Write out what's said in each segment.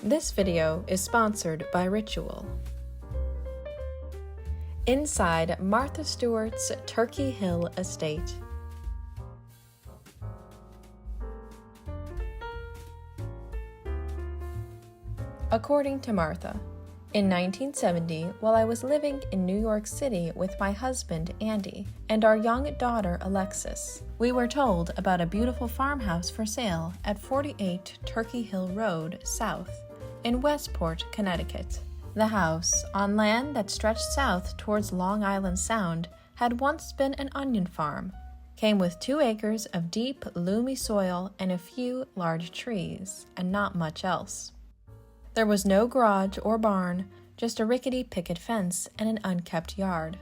This video is sponsored by Ritual. Inside Martha Stewart's Turkey Hill estate. According to Martha, in 1970, while I was living in New York City with my husband Andy and our young daughter Alexis, we were told about a beautiful farmhouse for sale at 48 Turkey Hill Road South in Westport, Connecticut. The house, on land that stretched south towards Long Island Sound, had once been an onion farm, came with 2 acres of deep, loomy soil and a few large trees, and not much else. There was no garage or barn, just a rickety picket fence and an unkept yard.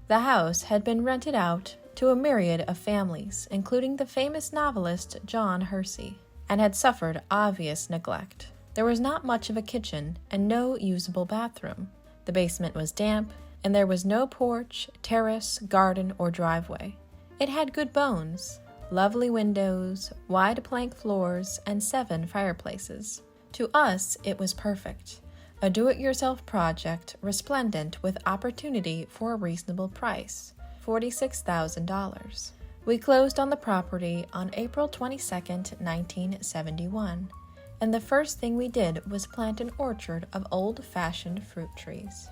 The house had been rented out to a myriad of families, including the famous novelist John Hersey, and had suffered obvious neglect. There was not much of a kitchen and no usable bathroom. The basement was damp, and there was no porch, terrace, garden, or driveway. It had good bones, lovely windows, wide plank floors, and 7 fireplaces. To us, it was perfect. A do-it-yourself project resplendent with opportunity for a reasonable price, $46,000. We closed on the property on April 22, 1971, and the first thing we did was plant an orchard of old-fashioned fruit trees.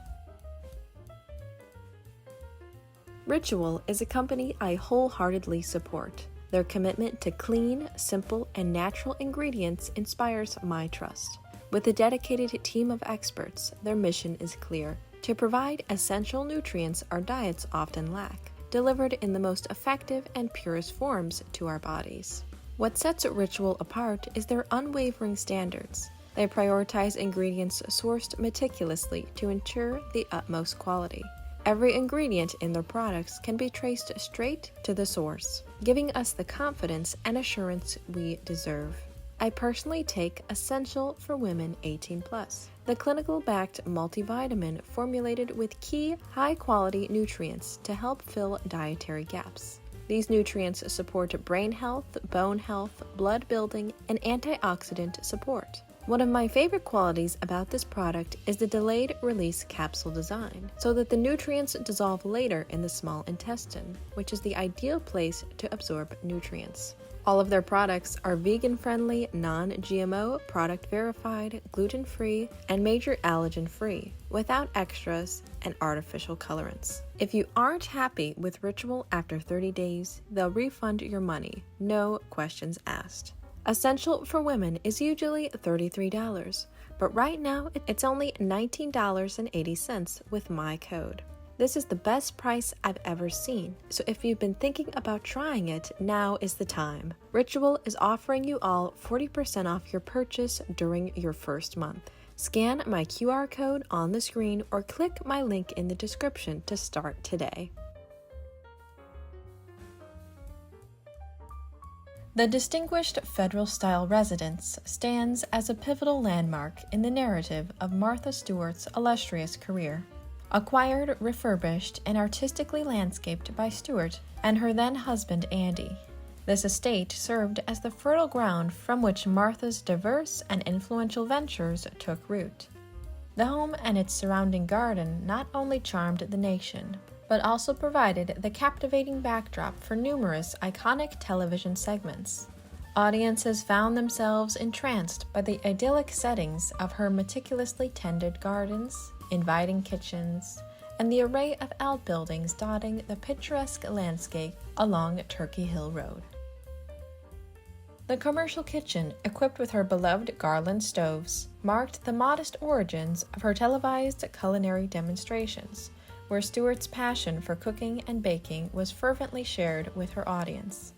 Ritual is a company I wholeheartedly support. Their commitment to clean, simple, and natural ingredients inspires my trust. With a dedicated team of experts, their mission is clear: to provide essential nutrients our diets often lack, delivered in the most effective and purest forms to our bodies. What sets Ritual apart is their unwavering standards. They prioritize ingredients sourced meticulously to ensure the utmost quality. Every ingredient in their products can be traced straight to the source, giving us the confidence and assurance we deserve. I personally take Essential for Women 18+, the clinical-backed multivitamin formulated with key high-quality nutrients to help fill dietary gaps. These nutrients support brain health, bone health, blood building, and antioxidant support. One of my favorite qualities about this product is the delayed release capsule design, so that the nutrients dissolve later in the small intestine, which is the ideal place to absorb nutrients. All of their products are vegan-friendly, non-GMO, product verified, gluten-free, and major allergen-free, without extras and artificial colorants. If you aren't happy with Ritual after 30 days, they'll refund your money, no questions asked. Essential for Women is usually $33, but right now it's only $19.80 with my code. This is the best price I've ever seen, so if you've been thinking about trying it, now is the time. Ritual is offering you all 40% off your purchase during your first month. Scan my QR code on the screen or click my link in the description to start today. The distinguished federal-style residence stands as a pivotal landmark in the narrative of Martha Stewart's illustrious career. Acquired, refurbished, and artistically landscaped by Stewart and her then-husband Andy, this estate served as the fertile ground from which Martha's diverse and influential ventures took root. The home and its surrounding garden not only charmed the nation, but also provided the captivating backdrop for numerous iconic television segments. Audiences found themselves entranced by the idyllic settings of her meticulously tended gardens, inviting kitchens, and the array of outbuildings dotting the picturesque landscape along Turkey Hill Road. The commercial kitchen, equipped with her beloved Garland stoves, marked the modest origins of her televised culinary demonstrations, where Stewart's passion for cooking and baking was fervently shared with her audience.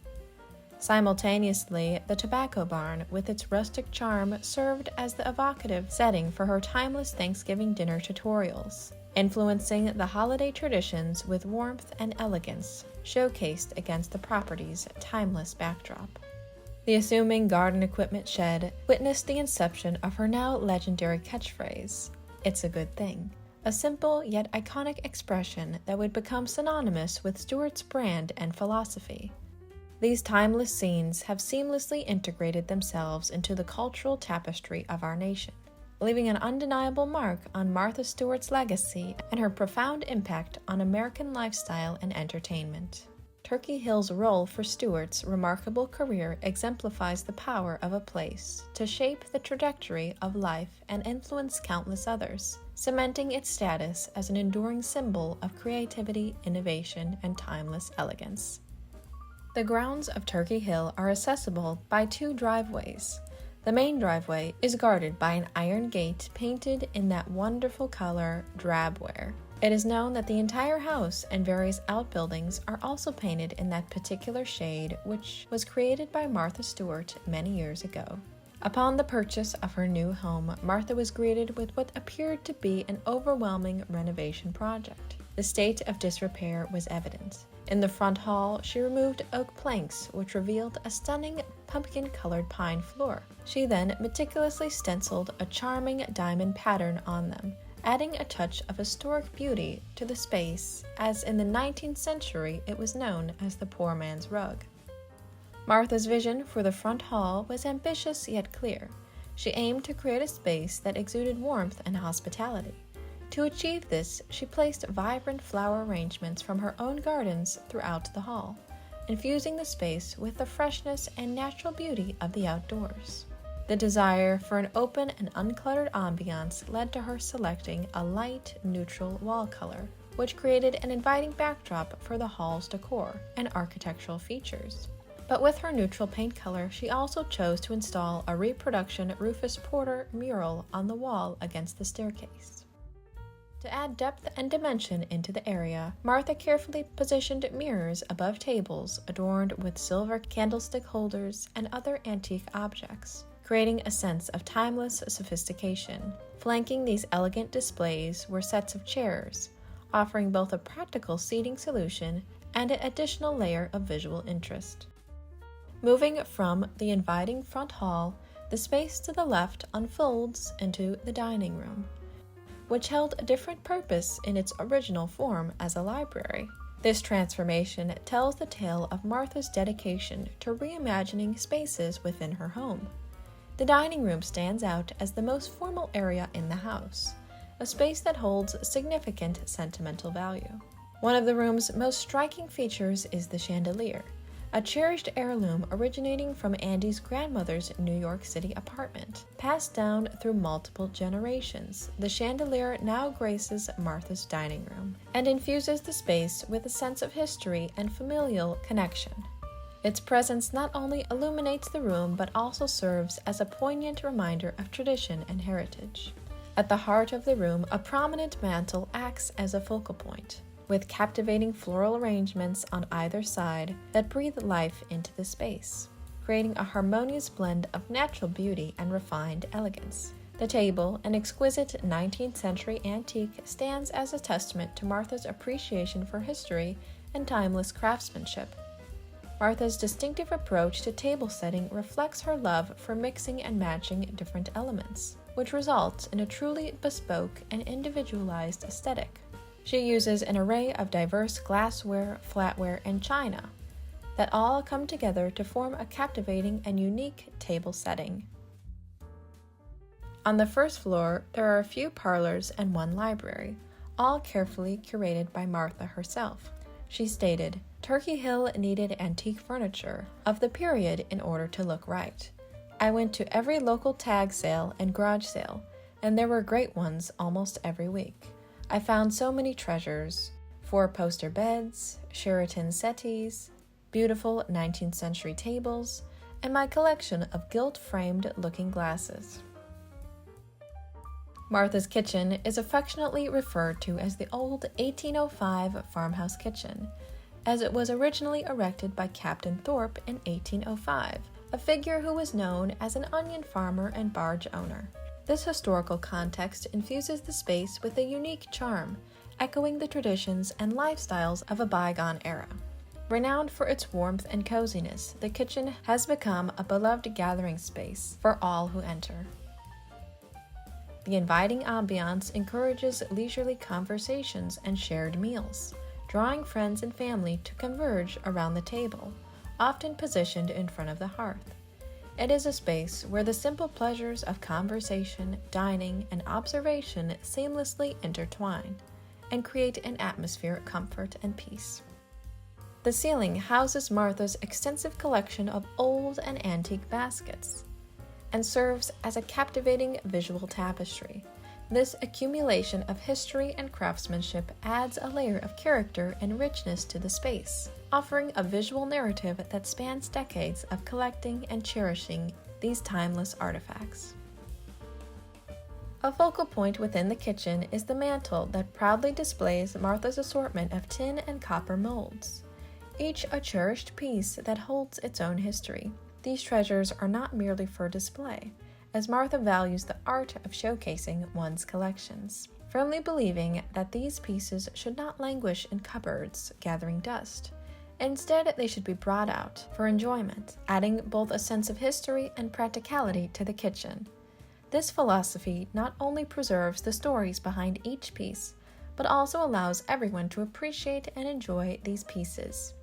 Simultaneously, the tobacco barn, with its rustic charm, served as the evocative setting for her timeless Thanksgiving dinner tutorials, influencing the holiday traditions with warmth and elegance, showcased against the property's timeless backdrop. The assuming garden equipment shed witnessed the inception of her now legendary catchphrase, "It's a good thing," a simple yet iconic expression that would become synonymous with Stewart's brand and philosophy. These timeless scenes have seamlessly integrated themselves into the cultural tapestry of our nation, leaving an undeniable mark on Martha Stewart's legacy and her profound impact on American lifestyle and entertainment. Turkey Hill's role for Stewart's remarkable career exemplifies the power of a place to shape the trajectory of life and influence countless others, cementing its status as an enduring symbol of creativity, innovation, and timeless elegance. The grounds of Turkey Hill are accessible by 2 driveways. The main driveway is guarded by an iron gate painted in that wonderful color, drabware. It is known that the entire house and various outbuildings are also painted in that particular shade, which was created by Martha Stewart many years ago. Upon the purchase of her new home, Martha was greeted with what appeared to be an overwhelming renovation project. The state of disrepair was evident. In the front hall, she removed oak planks, which revealed a stunning pumpkin-colored pine floor. She then meticulously stenciled a charming diamond pattern on them, adding a touch of historic beauty to the space, as in the 19th century it was known as the poor man's rug. Martha's vision for the front hall was ambitious yet clear. She aimed to create a space that exuded warmth and hospitality. To achieve this, she placed vibrant flower arrangements from her own gardens throughout the hall, infusing the space with the freshness and natural beauty of the outdoors. The desire for an open and uncluttered ambiance led to her selecting a light, neutral wall color, which created an inviting backdrop for the hall's decor and architectural features. But with her neutral paint color, she also chose to install a reproduction Rufus Porter mural on the wall against the staircase. To add depth and dimension into the area, Martha carefully positioned mirrors above tables adorned with silver candlestick holders and other antique objects, creating a sense of timeless sophistication. Flanking these elegant displays were sets of chairs, offering both a practical seating solution and an additional layer of visual interest. Moving from the inviting front hall, the space to the left unfolds into the dining room, which held a different purpose in its original form as a library. This transformation tells the tale of Martha's dedication to reimagining spaces within her home. The dining room stands out as the most formal area in the house, a space that holds significant sentimental value. One of the room's most striking features is the chandelier, a cherished heirloom originating from Andy's grandmother's New York City apartment. Passed down through multiple generations, the chandelier now graces Martha's dining room and infuses the space with a sense of history and familial connection. Its presence not only illuminates the room but also serves as a poignant reminder of tradition and heritage. At the heart of the room, a prominent mantel acts as a focal point, with captivating floral arrangements on either side that breathe life into the space, creating a harmonious blend of natural beauty and refined elegance. The table, an exquisite 19th century antique, stands as a testament to Martha's appreciation for history and timeless craftsmanship. Martha's distinctive approach to table setting reflects her love for mixing and matching different elements, which results in a truly bespoke and individualized aesthetic. She uses an array of diverse glassware, flatware, and china that all come together to form a captivating and unique table setting. On the first floor, there are a few parlors and one library, all carefully curated by Martha herself. She stated, "Turkey Hill needed antique furniture of the period in order to look right. I went to every local tag sale and garage sale, and there were great ones almost every week. I found so many treasures: 4-poster beds, Sheraton settees, beautiful 19th century tables, and my collection of gilt-framed looking glasses." Martha's kitchen is affectionately referred to as the old 1805 farmhouse kitchen, as it was originally erected by Captain Thorpe in 1805, a figure who was known as an onion farmer and barge owner. This historical context infuses the space with a unique charm, echoing the traditions and lifestyles of a bygone era. Renowned for its warmth and coziness, the kitchen has become a beloved gathering space for all who enter. The inviting ambiance encourages leisurely conversations and shared meals, drawing friends and family to converge around the table, often positioned in front of the hearth. It is a space where the simple pleasures of conversation, dining, and observation seamlessly intertwine and create an atmosphere of comfort and peace. The ceiling houses Martha's extensive collection of old and antique baskets and serves as a captivating visual tapestry. This accumulation of history and craftsmanship adds a layer of character and richness to the space, offering a visual narrative that spans decades of collecting and cherishing these timeless artifacts. A focal point within the kitchen is the mantel that proudly displays Martha's assortment of tin and copper molds, each a cherished piece that holds its own history. These treasures are not merely for display, as Martha values the art of showcasing one's collections, firmly believing that these pieces should not languish in cupboards gathering dust. Instead, they should be brought out for enjoyment, adding both a sense of history and practicality to the kitchen. This philosophy not only preserves the stories behind each piece, but also allows everyone to appreciate and enjoy these pieces.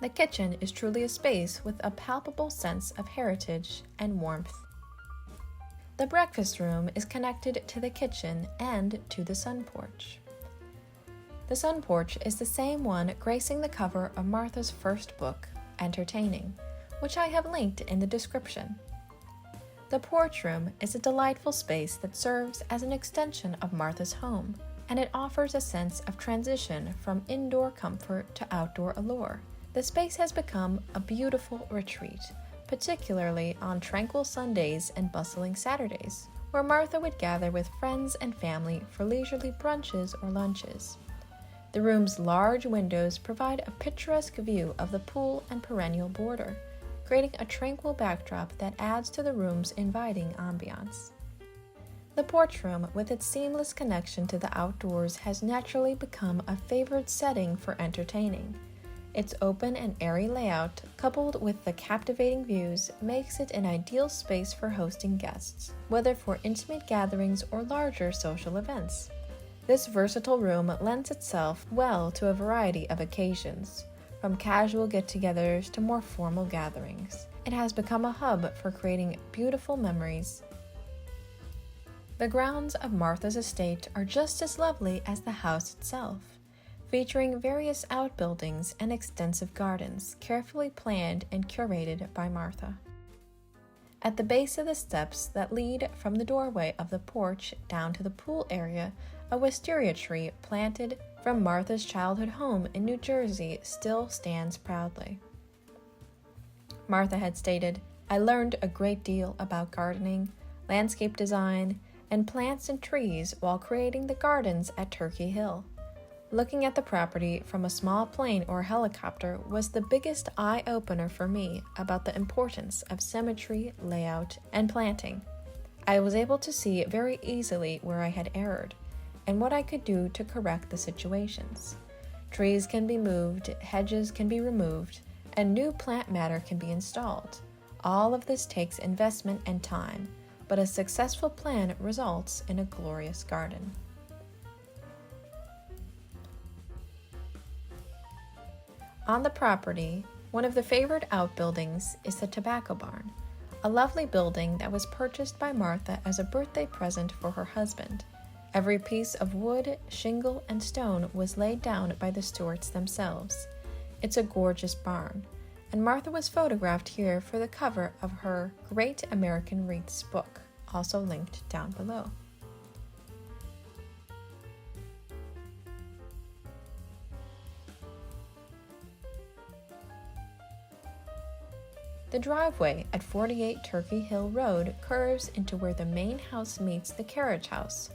The kitchen is truly a space with a palpable sense of heritage and warmth. The breakfast room is connected to the kitchen and to the sun porch. The sun porch is the same one gracing the cover of Martha's first book, Entertaining, which I have linked in the description. The porch room is a delightful space that serves as an extension of Martha's home, and it offers a sense of transition from indoor comfort to outdoor allure. The space has become a beautiful retreat, particularly on tranquil Sundays and bustling Saturdays, where Martha would gather with friends and family for leisurely brunches or lunches. The room's large windows provide a picturesque view of the pool and perennial border, creating a tranquil backdrop that adds to the room's inviting ambiance. The porch room, with its seamless connection to the outdoors, has naturally become a favored setting for entertaining. Its open and airy layout, coupled with the captivating views, makes it an ideal space for hosting guests, whether for intimate gatherings or larger social events. This versatile room lends itself well to a variety of occasions, from casual get-togethers to more formal gatherings. It has become a hub for creating beautiful memories. The grounds of Martha's estate are just as lovely as the house itself, featuring various outbuildings and extensive gardens carefully planned and curated by Martha. At the base of the steps that lead from the doorway of the porch down to the pool area, a wisteria tree planted from Martha's childhood home in New Jersey still stands proudly. Martha had stated, "I learned a great deal about gardening, landscape design, and plants and trees while creating the gardens at Turkey Hill. Looking at the property from a small plane or helicopter was the biggest eye-opener for me about the importance of symmetry, layout, and planting. I was able to see very easily where I had erred, and what I could do to correct the situations. Trees can be moved, hedges can be removed, and new plant matter can be installed. All of this takes investment and time, but a successful plan results in a glorious garden." On the property, one of the favored outbuildings is the Tobacco Barn, a lovely building that was purchased by Martha as a birthday present for her husband. Every piece of wood, shingle, and stone was laid down by the Stewarts themselves. It's a gorgeous barn, and Martha was photographed here for the cover of her Great American Wreaths book, also linked down below. The driveway at 48 Turkey Hill Road curves into where the main house meets the carriage house.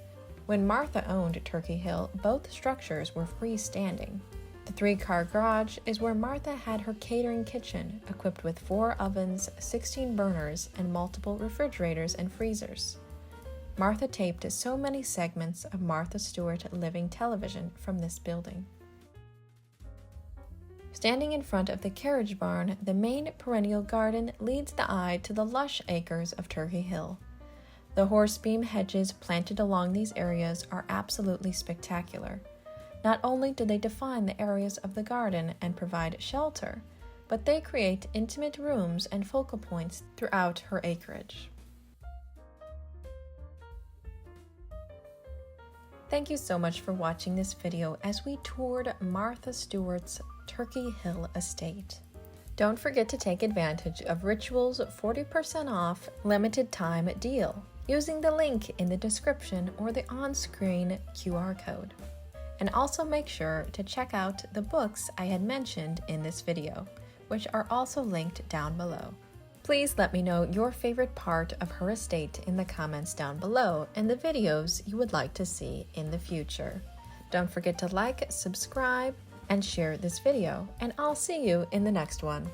When Martha owned Turkey Hill, both structures were freestanding. The 3-car garage is where Martha had her catering kitchen, equipped with 4 ovens, 16 burners, and multiple refrigerators and freezers. Martha taped so many segments of Martha Stewart Living Television from this building. Standing in front of the carriage barn, the main perennial garden leads the eye to the lush acres of Turkey Hill. The horsebeam hedges planted along these areas are absolutely spectacular. Not only do they define the areas of the garden and provide shelter, but they create intimate rooms and focal points throughout her acreage. Thank you so much for watching this video as we toured Martha Stewart's Turkey Hill estate. Don't forget to take advantage of Ritual's 40% off limited time deal using the link in the description or the on-screen QR code. And also make sure to check out the books I had mentioned in this video, which are also linked down below. Please let me know your favorite part of her estate in the comments down below and the videos you would like to see in the future. Don't forget to like, subscribe, and share this video, and I'll see you in the next one.